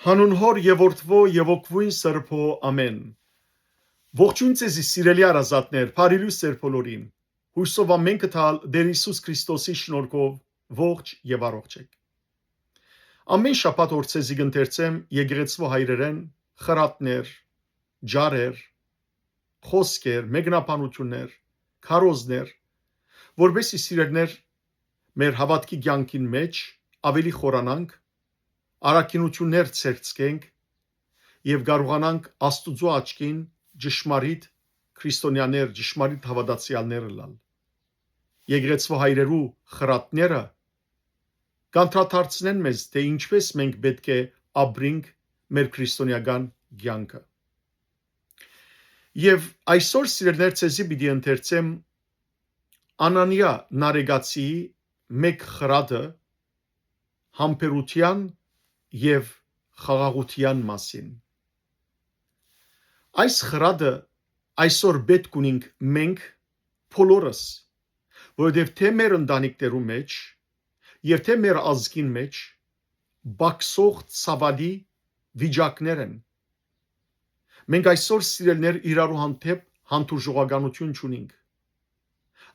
Հանուն հոր եւ որդվո եւ օգվույն սրբո ամեն։ Ողջույն ձեզի սիրելի արազատներ, բարի լույս ձեր բոլորին։ Հույսով ամենքը տալ Տեր Հիսուս Քրիստոսի շնորհքով ողջ եւ առողջ եք։ Ամեն շաբաթ օր ձեզի կընթերցեմ եկեղեցու հայրերեն խրատներ, ջարեր, խոսքեր, մեկնաբանություններ, քարոզներ, որովհետեւ սիրելիներ մեր հավատքի կյանքին մեջ ավելի խորանանք, առաքինություններ ցերծենք եւ կարողանանք Աստծո աչքին ճշմարիտ քրիստոնյաներ, ճշմարիտ հավատացյալներ լալ։ Եկեղեցու հայրերու խրատները կանտրադարձնեն մեզ, թե ինչպես մենք պետք է ապրենք մեր քրիստոնեական կյանքը։ Եվ այսօր սիրելիներ ցեզի պիտի ընթերցեմ Անանիա Նարեգացիի մեկ խրատը համբերության եւ խաղաղության մասին։ Այս խրատը այսօր պետք ունենք մենք բոլորս, որովհետև թե մեր ընտանիքներու մեջ եւ թե մեր ազգին մեջ բաքսող ցավալի վիճակներ են։ Մենք այսօր սիրելիներ իրարու հանդեպ հանդուրժողականություն չունենք։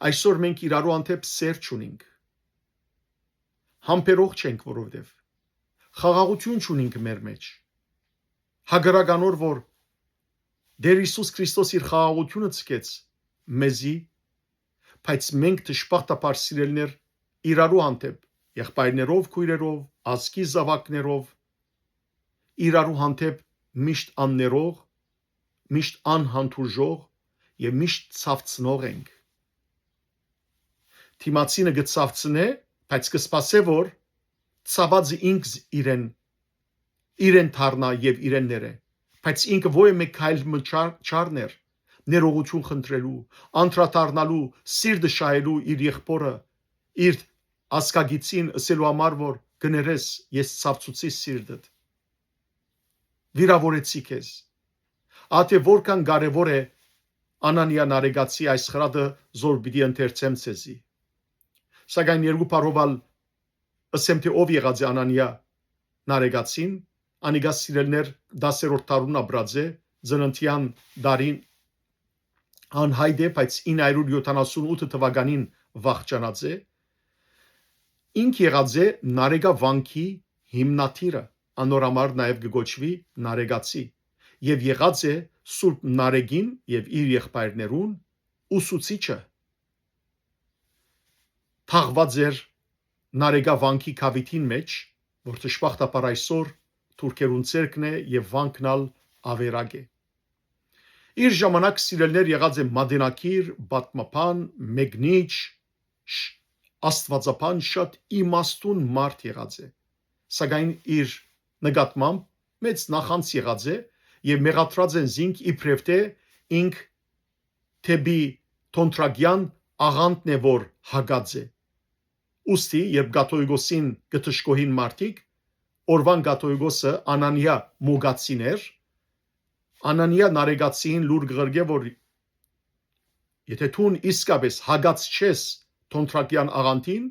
Այսօր մենք իրարու հանդեպ սեր չունենք։ Համբերող չենք, որովհետև խաղաղություն չունենք մեր մեջ։ Հագրականոր որ Տեր Հիսուս Քրիստոս իր խաղաղությունը ցկեց մեզի, բայց մենք դժբախտաբար սիրելիներ իրարու հանդեպ եղբայրներով, քույրերով, ազգի զավակներով իրարու հանդեպ միշտ աններող, միշտ անհանդուրժող եւ միշտ ցավցնող ենք։ Թիմացինը գծավցնե, բայց կսպասե որ ցավածը ինքս իրեն թարնա եւ իրեն ները, բայց ինքը ո՞յ է մեկ քայլ չարներ ներողություն խնդրելու, անդրադառնալու, սիրտը շահելու իր եղբորը, իր ասկագիցին ասելու համար որ գներես ես ցավցուցի սիրտդ։ Վիրավորեցի քեզ։ Ատե որքան կարևոր է Անանիա Նարեգացի այս խրատը զոր պիտի ընթերցեմ ցեզի։ Սակայն երկու բառով ասեմ թե ով եղած է Անանիա Նարեգացին, անիգա սիրելներ 10-րդ դարուն ապրած է, ծննդյան դարին անհայտ է, բայց 978 թվականին վախճանած է։ Ինք եղած է Նարեգա վանքի հիմնադիրը, անորամար նաև կգոչվի Նարեգացի, եւ եղած է Սուրբ Նարեգին եւ իր եղբայրներուն ուսուցիչը։ Թաղված էր Նարեգա վանքի կավիթին մեջ, որ դժբախտաբար այսօր թուրքերուն ցերկն է եւ վանքնալ ավերակ է։ Իր ժամանակ սիրելներ եղած է մադինակիր, բատմապան, մեկնիչ, աստվածապան շատ իմաստուն մարդ եղած է։ Սակայն իր նկատմամբ մեծ նախանց եղած է եւ մեղադրած են զինք իբրև թե ինք թեբի տոնտրագյան աղանտն է որ հագած է։ Ոստի երբ Գաթողիկոսին գտշկոհին մարդիկ Օրվան Գաթողիկոսը Անանիա Մոգացիներ Անանիա Նարեգացին լուր գղրգե որ եթե թուն իսկապես հագած չես տոնտրագյան աղանտին,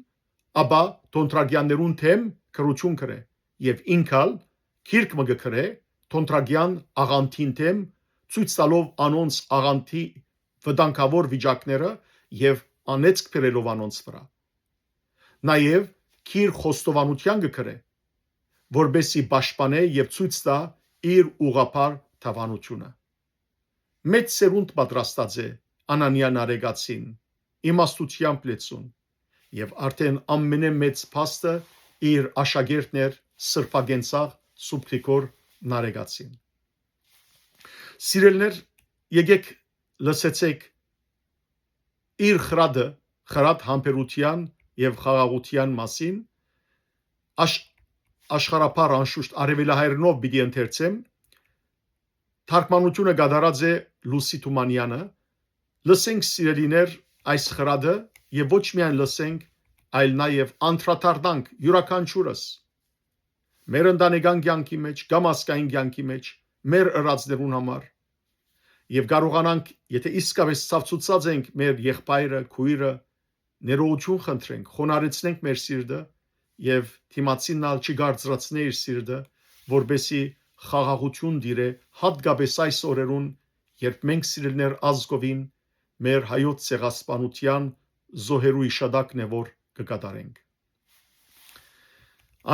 ապա տոնտրագյաններուն թեմ քրություն կրե եւ ինքալ քիրք մը գկրե տոնտրագյան աղանտին թեմ ցույց տալով անոնց աղանտի վտանգավոր վիճակները եւ անեծք բերելով անոնց վրա։ Նաեւ քիր խոստովանության գկրե որբեսի պաշտպանե եւ ցույց տա իր ուղղափառ թավանությունը։ Մեծ սերունդ պատրաստած է Անանիա Նարեգացին, իմաստությամբ լեցուն եւ արդեն ամենամեծ փաստը իր աշակերտներ Սրբագենցաղ Սուրբ Գրիգոր Նարեգացին։ Սիրելներ, եկեք լսեցեք իր խրատ համբերության եւ խաղաղության մասին աշխարհապար անշուշտ արևելահայերնով պիտի ընթերցեմ։ Թարգմանությունը կատարած է Լուսի Թումանյանը։ Լսենք սիրելիներ այս խրատը եւ ոչ միայն լսենք, այլ նաեւ անդրադառնանք յուրաքանչյուրս մեր ընտանեկան կյանքի մեջ, կամ ազգային կյանքի մեջ, մեր ըրածներուն համար եւ կարողանանք, եթե իսկապես ցավցուցած ենք մեր եղբայրը, քույրը, ներողություն խնդրենք, խոնարհեցնենք մեր սիրտը եւ թիմացինն ալ չգարձրացնե իր սիրտը, որբեսի խաղաղություն դիրե հատկապես այս օրերուն, երբ մենք սիրելներ ազգովին մեր հայոց ցեղասպանության զոհերու իշադակն է որ կկատարենք։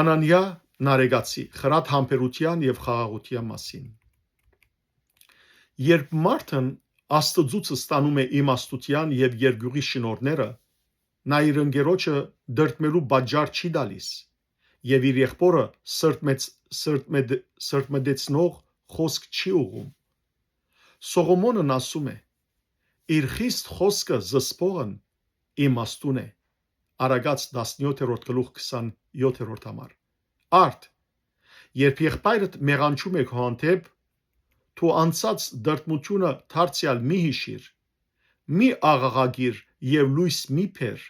Անանիա Նարեգացի խրատ համբերության եւ խաղաղության մասին։ Երբ մարդն Աստծուց ստանում է իմաստության եւ երկյուղի շնորհները, նա իր ընկերոջը դրդմելու բաժար չի տալիս եւ իր եղբորը սրտմտեցնող խոսք չի ուղում։ Սողոմոնն ասում է. իր խիստ խոսքը զսպողն իմաստուն է։ Արագած 17-27 համար։ Արդ, երբ եղբայրդ մեղանչում է քո հանդեպ, թու անցած դրդմությունը դարձյալ մի հիշիր, մի աղաղագիր եւ լույս մի փեր,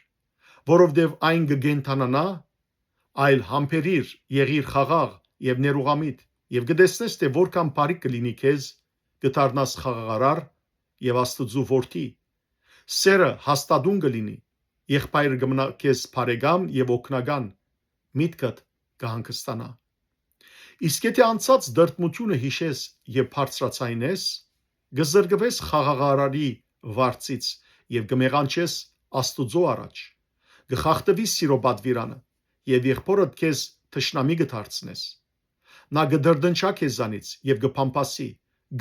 որովհետեւ այն կգենթանանա, այլ համբերիր, եղիր խաղաղ եւ ներուղամիտ եւ կտեսնես թե որքան բարի կլինի քեզ, կդառնաս խաղաղարար եւ Աստծու որդի, սերը հաստատուն կլինի, եղբայրը կմնա քեզ բարեկամ եւ օգնական, միտքդ կհանգստանա։ Իսկ եթե անցած դրդմությունը հիշես եւ բարձրացայնես, կզրկվես խաղաղարարի վարձից եւ կմեղանչես Աստուծո առաջ, կխախտվի սիրո պատվիրանը եւ եղբորդ քեզ թշնամի կդարձնես։ Նա կդրդնչա քեզանից եւ կփամփասի,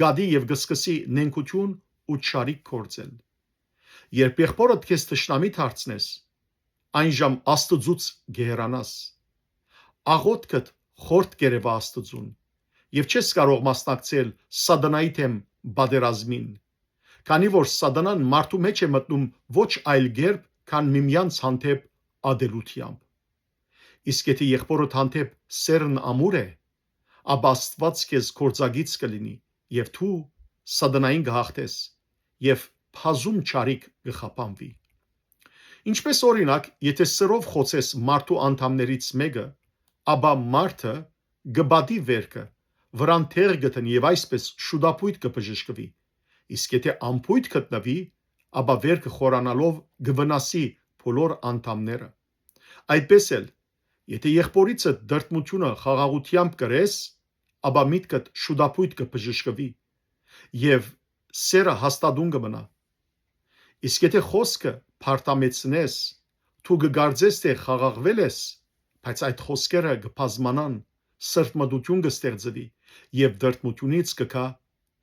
գադի եւ կսկսի նենգություն ու չարիք կործել։ Երբ եղբորդ քեզ թշնամի դարձնես, այնժամ Աստծուց գերանաս։ Աղոթքդ խորտ կերևա Աստծուն եւ չես կարող մասնակցել սատանայի դեմ բادرազմին, քանի որ սատանան մարդու մեջ է մտնում ոչ այլ կերպ, քան միմյանց հանդեպ ադելությամբ։ Իսկ եթե եղբորդ հանդեպ սերն ամուր է, ապա Աստված քեզ կործագից կլինի եւ դու սատանային կհաղթես եւ փազում չարիք կխափանվի։ Ինչպես օրինակ, եթե սրով խոցես մարդու անդամներից մեկը, ապա մարդը գբադի վերքը, վրան թեր գտնի եւ այսպես շուտապույտ կբժշկվի։ Իսկ եթե ամփույթ գտնվի, ապա վերքը խորանալով կվնասի բոլոր անդամները։ Այդպես էլ, եթե եղբորիցը դրդմությունը խաղաղությամբ կրես, ապա միտքդ շուտապույտ կբժշկվի եւ սերը հաստատուն կմնա։ Իսկ եթե խոսքը փարտամեցնես, դու կգարձես թե խաղաղվել ես, բայց այդ խոսքերը կբազմանան, սրտմտություն կստեղծվի եւ դրդմությունից կգա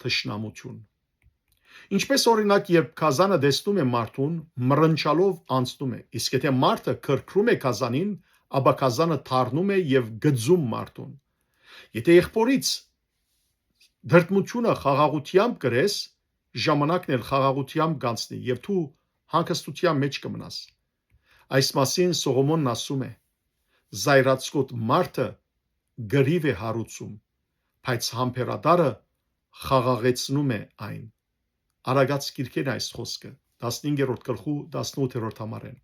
թշնամություն։ Ինչպես օրինակ, երբ կազանը դեսնում է մարդուն, մռնչալով անցնում է, իսկ եթե մարդը քրքրում է կազանին, ապա կազանը թառնում է եւ գծում մարդուն։ Եթե եղբորից դրդմությունը խաղաղությամբ կրես, ժամանակն էլ խաղաղությամբ կանցնի եւ դու հանգստության մեջ կմնաս։ Այս մասին Սողոմոնն ասում է. զայրացկոտ մարդը գրիվ է հարուցում, բայց համբերատարը խաղաղեցնում է այն։ Արագած գիրքեր այս խոսքը 15-րդ գլխու 18-րդ համարեն։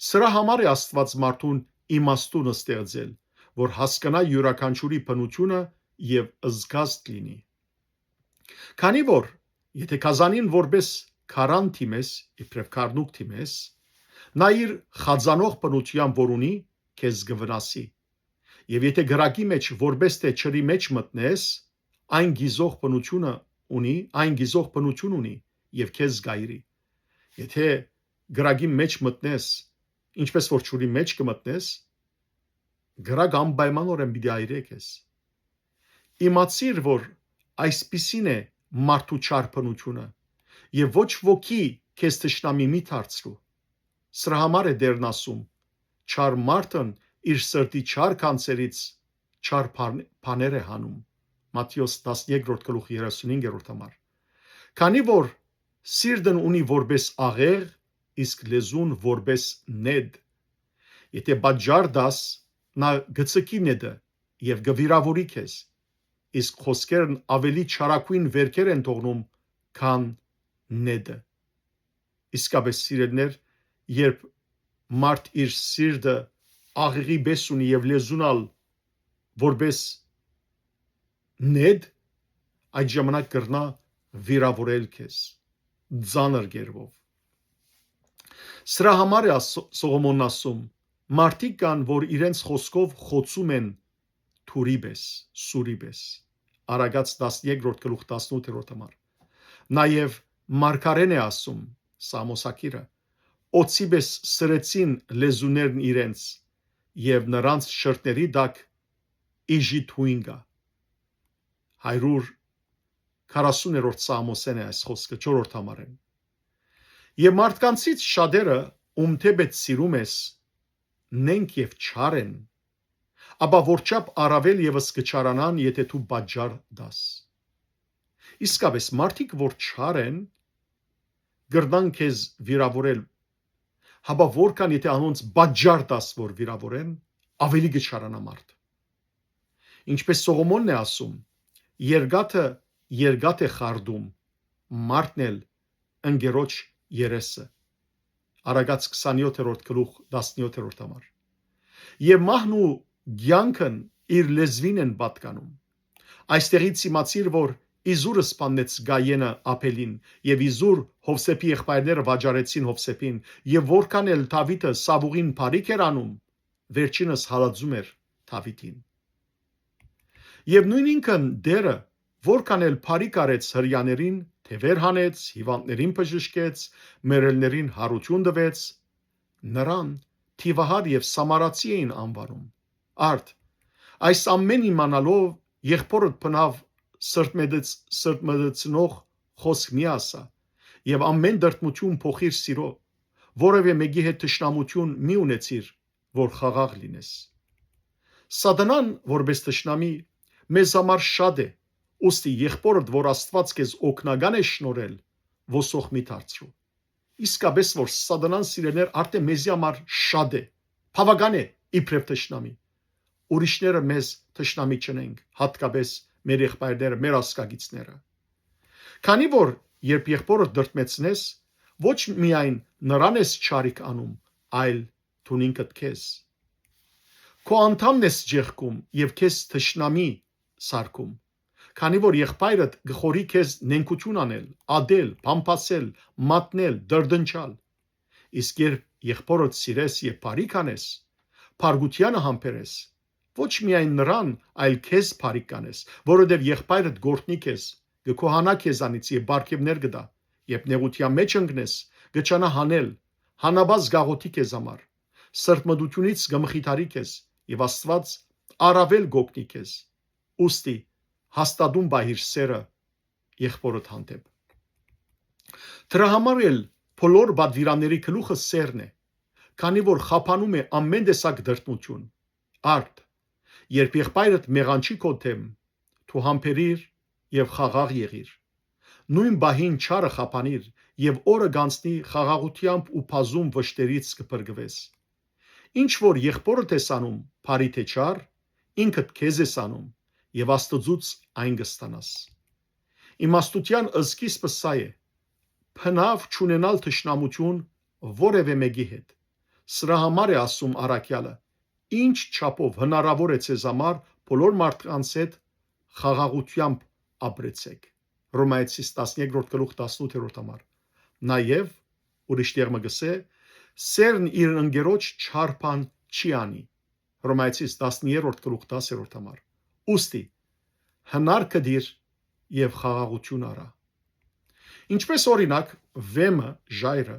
Սրա համար է Աստված մարդուն իմաստուն ստեղծել, որ հասկանա յուրաքանչյուրի բնությունը եւ զգաստ լինի։ Քանի որ եթե կազանին որպես քարան թիմես, իբրև քարնուկ թիմես, նա իր խածանող բնությամբ որ ունի, քեզ կվնասի։ Եվ եթե գրակի մեջ որպես թե ջրի մեջ մտնես, այն գիզող բնություն ունի եւ քեզ գայրի։ Եթե գրակի մեջ մտնես, ինչպես որ ջրի մեջ կմտնես, գրակ անպայմանորեն պիտի այրե քեզ։ Իմացիր, որ այսպիսին է մարդու չար բնությունը եւ ոչ ոքի քեզ թշնամի մի դարձրու։ Սրա համար է Տերն ասում. չար մարդն իր սրտի չար կանցերից չար բաներ է հանում։ Մատթեոս 13-35 համար։ Քանի որ սիրտն ունի որպես աղեղ, իսկ լեզուն որպես նետ։ Եթե բաժար դաս, նա գծկի նետը եւ գվիրավորի քեզ, իսկ խոսքերն ավելի չարակույն վերքեր են թողնում, քան նետը։ Իսկապես սիրելներ, երբ մարդ իր սիրտը աղեղի պես ունի եւ լեզունալ որպես նետ, այդ ժամանակ կրնա վիրավորել քեզ ծանր գերվով։ Սրա համար է Սողոմոնն ասում. մարդիկ կան, որ իրենց խոսքով խոցում են թուրիբես, սուրիբես։ Արագած 13-18 համար։ Նաև մարգարեն է ասում Սամոսակիրը. օծիբես սրեցին լեզուներն իրենց եւ նրանց շրտների դակ իժի թույնգա 140-րդ Սամոսեն է այս խոսքը 4-րդ համարեն։ Եվ մարդկանցից շատերը ում թեպետ սիրում ես նենք եւ չար են, ապա որչափ առավել եւս կչարանան, եթե դու բաժար դաս։ Իսկապես մարդիկ որ չար են գրնան քեզ վիրավորել, հապա որքան եթե անոնց բաժար դաս որ վիրավորեն, ավելի կչարանա մարդ։ Ինչպես Սողոմոնն է ասում, երկաթ է խարդում, մարդն էլ ընկերոջ երեսը։ Արագած 27-րդ համար։ Եվ մահն ու կյանքն իր լեզվին են պատկանում։ Այստեղից իմացիր, որ Իզուրը սպանեց Գայենը Աբելին, եւ Իզուր Հովսեփի եղբայրները վաճառեցին Հովսեփին, եւ որքան էլ Դավիթը Սավուղին բարիք էր անում, վերջինս հալածում էր Դավիթին։ Եվ նույն ինքն դերը որքան էլ բարիք արեց հրյաներին, թևեր հանեց, հիվանդներին բժշկեց, մերելներին հարություն տվեց, նրան թիվահար եւ սամարացի էին անվանում։ Արդ այս ամեն իմանալով եղբորդ բնավ սրտմտեցնող խոսք մի ասա եւ ամեն դրդմություն փոխիր սիրո, որևէ մեկի հետ թշնամություն մի ունեցիր, որ խաղաղ լինես։ Սատանան որպես թշնամի մեզ համար շատ է, ուստի եղբորդ որ Աստված քեզ օգնական է շնորհել, ոսող մի դարձրու։ Իսկապես որ Սատանան սիրելներ արդեն մեզի համար շատ է, բավական է իբրև թշնամի։ Ուրիշները մեզ թշնամի չնենք, հատկապես մեր եղբայրները, մեր ասկագիցները։ Քանի որ երբ եղբորդ դրդմեցնես, ոչ միայն նրան ես չարիք անում, այլ դու ինքդ քեզ։ Քո անդամն ես ջեղքում եւ քեզ թշնամի սարքում։ Քանի որ եղբայրդ գխորի քեզ նենգություն անել, ադել, փամփասել, մատնել, դրդնչալ։ Իսկ երբ եղբորդ սիրես եւ բարիք անես, փարգությանը համբերես, ոչ միայն նրան, այլ քեզ բարիք կանես, որովհետև եղբայրդ գործնի քեզ, գքոհանա քեզանից եւ բարգեւներ կտա, երբ նեղության մեջ ընկնես, գճանա հանել, հանաբազ գաղութի քեզ համար, սրտմտությունից գմխիթարի քեզ եւ Աստված առավել գոգնի քեզ։ Ուստի հաստատում բահիր սերը եղբորդ հանդեպ։ Դրա համար էլ բոլոր բադվիրանների գլուխը սերն է, քանի որ խափանում է ամեն տեսակ դրդմություն։ Արդ երբ եղբայրդ մեղանչի քո դեմ, դու համբերիր եւ խաղաղ եղիր։ Նույն բահին չարը խափանիր եւ օրը գանցնի խաղաղությամբ ու բազում վշտերից կփրկվես։ Ինչ որ եղբորդ ես անում, բարի թե չար, ինքդ քեզ ես անում եւ Աստծուց այն կստանաս։ Իմաստության սկիզբը սա է. փնավ չունենալ թշնամություն որևէ մեկի հետ։ Սրա համար է ասում առաքյալը. ինչ չափով հնարավոր է ցեզ համար բոլոր մարդկանց հետ խաղաղությամբ ապրեցեք։ Հռոմայացիս 13-18 համար։ Նաև ուրիշ տեղ մը գսե սերն իր ընկերոջ չար բան չի անի։ Հռոմայացիս 13-10 համար։ Ուստի հնարքը դիր եւ խաղաղություն արա։ Ինչպես օրինակ վեմը ժայռը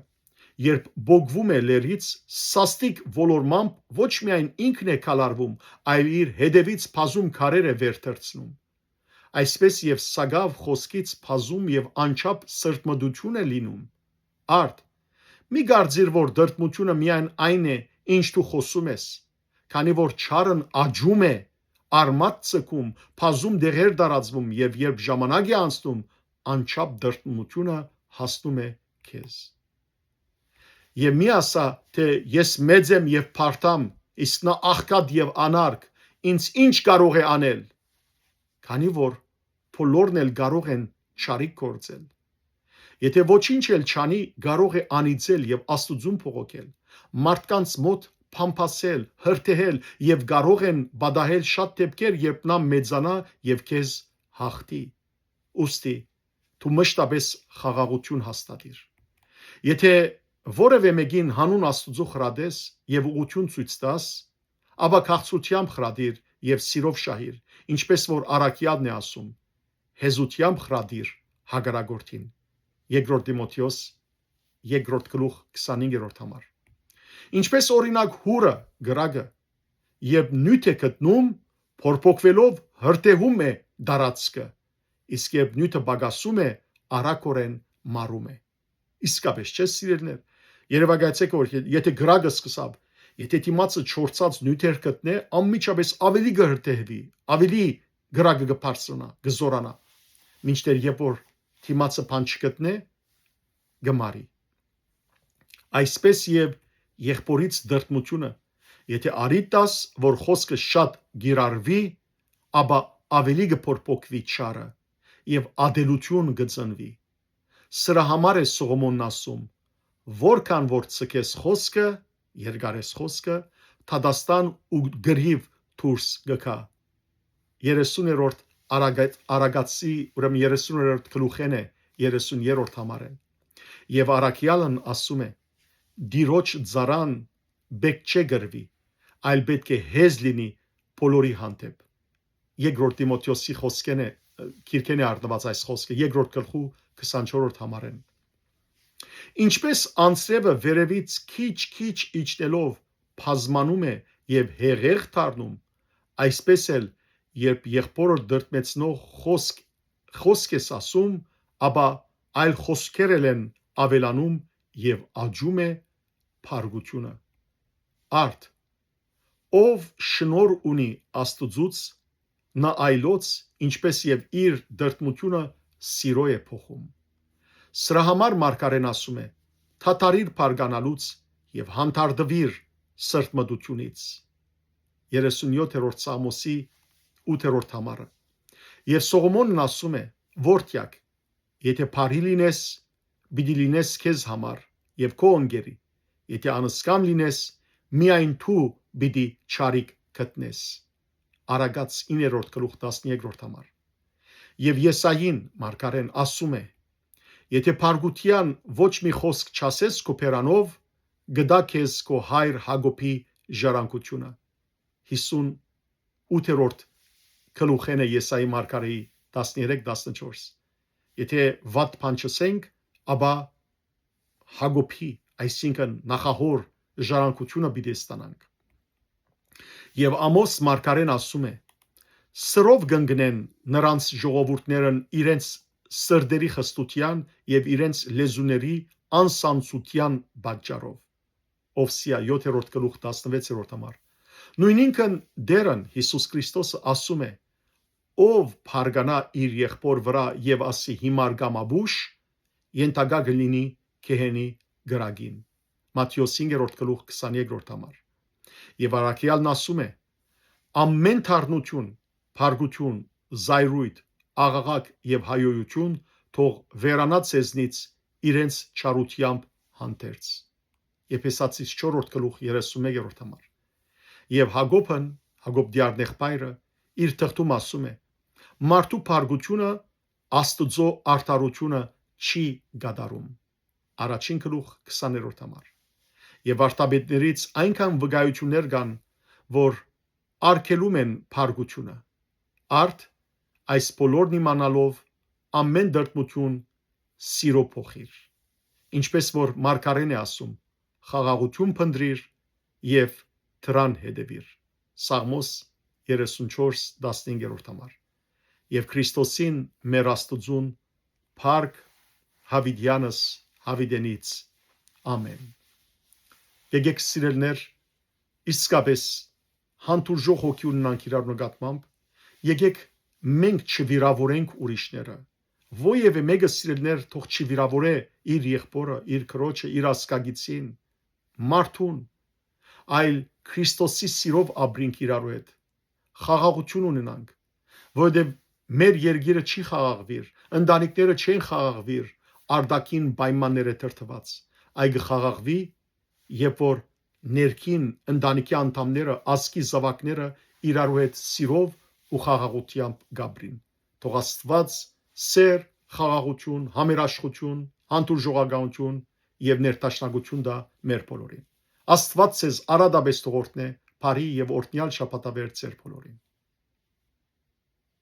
երբ բոգվում է լերից, սաստիկ ոլորմամբ ոչ միայն ինքն է քալարվում, այլ իր հետևից բազում քարեր է վեր թռցնում։ Այսպես եւ սագավ խոսքից բազում եւ անչափ սրտմտություն է լինում։ Արդ մի գարձիր որ դրդմությունը միայն այն է, ինչ դու խոսում ես, քանի որ չարն աճում է, արմատ ցկում, բազում դեղեր դարածվում եւ երբ ժամանակ է անցնում, անչափ դրդմությունը հասնում է քեզ։ Եվ մի ասա, թե ես մեծ եմ եւ փարթամ, իսկ նա աղքատ եւ անարգ, ինձ ինչ կարող է անել։ Քանի որ բոլորն էլ կարող են չարիք գործել։ Եթե ոչինչ էլ չանի, կարող է անիծել եւ Աստծուն փողոքել։ Մարդկանց մոտ փամփասել, հրթեհել եւ կարող են բադահել շատ դեպքեր, երբ նա մեծանա եւ քեզ հաղթի։ Ուստի դու մշտապես խաղաղություն հաստատիր։ Եթե որևէ մեկին հանուն Աստծո խրադես եւ ուղղություն ցույց տաս, ապա քաղցրությամբ խրադիր եւ սիրով շահիր, ինչպես որ առաքյալն է ասում. հեզությամբ խրադիր հագարագորտին։ Երկրորդ Տիմոթեոս 2:25 համար։ Ինչպես օրինակ հուրը գրագը երբ նյութ է գտնում, փորփոքվելով հրտեհում է դարածքը, իսկ երբ նյութը բագասում է, արագորեն մարում է։ Իսկապես չէ սիրելիներ, երևակայեցեք որ եթե գրագը սկսավ, եթե դիմացը չորցած նյութեր գտնե, անմիջապես ավելի կհրտեհվի, ավելի գրագը կբարձրանա, կզորանա, մինչդեռ երբ որ դիմացը բան չգտնե, կմարի։ Այսպես եւ եղբորից դրդմությունը, եթե արիտաս, որ խոսքը շատ գիրարվի, ապա ավելի կփորփոքվի չարը եւ ադելություն կծնվի։ Սրա համար է Սողոմոնն ասում. որքան որ ցկես խոսքը, երկարես խոսքը, թադաստան ու գրիվ դուրս գկա։ 30-րդ Արագացի, ուրեմն 30-րդ գլուխեն է 30-րդ համարեն։ Եվ առաքյալն ասում է. դիրոջ ծառան բեք չէ գրվի, այլ պետք է հեզ լինի բոլորի հանդեպ։ Երկրորդ Տիմոթեոսի խոսքեն է, քիրքեն է արտնված այս խոսքը, երկրորդ գլխու 24-րդ համարեն։ Ինչպես անձրևը վերևից քիչ իջնելով բազմանում է եւ հեղեղ դառնում, այսպես էլ երբ եղբորը դրդմեցնող խոսք ես ասում, ապա այլ խոսքեր են ավելանում եւ աճում է փառգությունը։ Արդ ով շնոր ունի Աստծուց, նա այլոց, ինչպես եւ իր դրդմությունը սիրո է փոխում։ Սրա համար մարգարեն ասում է. թաթարիր բարգանալուց եւ հանդարտվիր սրտմտությունից։ 37-րդ Սամոսի 8-րդ համարը։ Եվ Սողոմոնն ասում է. որդյակ, եթե բարի լինես, պիտի լինես քեզ համար եւ քո ընկերի, եթե անսկամ լինես, միայն դու պիտի չարիք գտնես։ Արագած 9-րդ գլուխ 13-րդ համար։ Եվ Եսային մարգարեն ասում է. եթե փարգության ոչ մի խոսք չասես քո բերանով, գտա քեզ քո հայր Հակոբի ժառանգությունը։ 58-րդ գլուխեն է Եսայի մարգարեի 13-14։ Եթե վատ բան չասենք, ապա Հակոբի, այսինքն նախահոր ժառանգությունը պիտի ստանանք։ Եվ Ամոս մարգարեն ասում է. սրով կընկնեն նրանց ժողովուրդներն իրենց սրդերի խստության եւ իրենց լեզուների անսանսության պատճառով։ Օվսիա 7-րդ գլուխ 16-րդ համար։ Նույնինքն Դերն Հիսուս Քրիստոսը ասում է. ով փարգանա իր եղբոր վրա եւ ասի հիմար գամաբուշ, ենթակա կլինի քեհենի գրագին։ Մատթեոս 5-րդ գլուխ 22-րդ համար։ Եվ առաքյալն ասում է. ամեն թարնություն, փարգություն, զայրույթ, աղաղակ եւ հայոյություն թող վերանա ցեզնից իրենց չարությամբ հանդերձ։ Եփեսացիս 4-րդ գլուխ 31-րդ համար։ Եվ Հակոբն, Հակոբ դիարնեղբայրը իր թղթում ասում է. մարդու փարգությունը Աստծո արդարությունը չի գադարում։ Առաջին գլուխ 20-րդ համար։ Եվ արտաբետներից այնքան վկայություններ կան, որ արգելում են փարգությունը։ Արդ այս բոլորն իմանալով ամեն դրդմություն սիրո փոխիր։ Ինչպես որ մարգարեն է ասում. խաղաղություն փնտրիր եւ դրան հետևիր։ Սաղմոս 34:15 համար։ Եվ Քրիստոսին մեր Աստծուն փառք հավիտյանս հավիտենից։ Ամեն։ Եկեք սիրելներ, իսկապես հանդուրժող հոգի ունենանք իրար նկատմամբ, եկեք մենք չվիրավորենք ուրիշները։ Ովևէ մեկը սիրելներ թող չվիրավորե իր եղբորը, իր քրոջը, իր ասկագիցին, մարդուն, այլ Քրիստոսի սիրով ապրենք իրարու հետ։ Խաղաղություն ունենանք, որովհետև մեր երկիրը չի խաղաղվիր, ընտանիքները չեն խաղաղվիր արտաքին պայմանները դրդված, այլ կխաղաղվի, երբ որ ներքին ընտանիքի անդամները, ազգի զավակները իրարու հետ սիրով ու խաղաղությամբ գաբրին։ Թող Աստված սեր, խաղաղություն, համերաշխություն, հանդուրժողականություն եւ ներդաշնակություն դա մեր բոլորին։ Աստված ձեզ արադաբես թողորտնե, բարի եւ օրհնյալ շաբաթավեր ձեր բոլորին։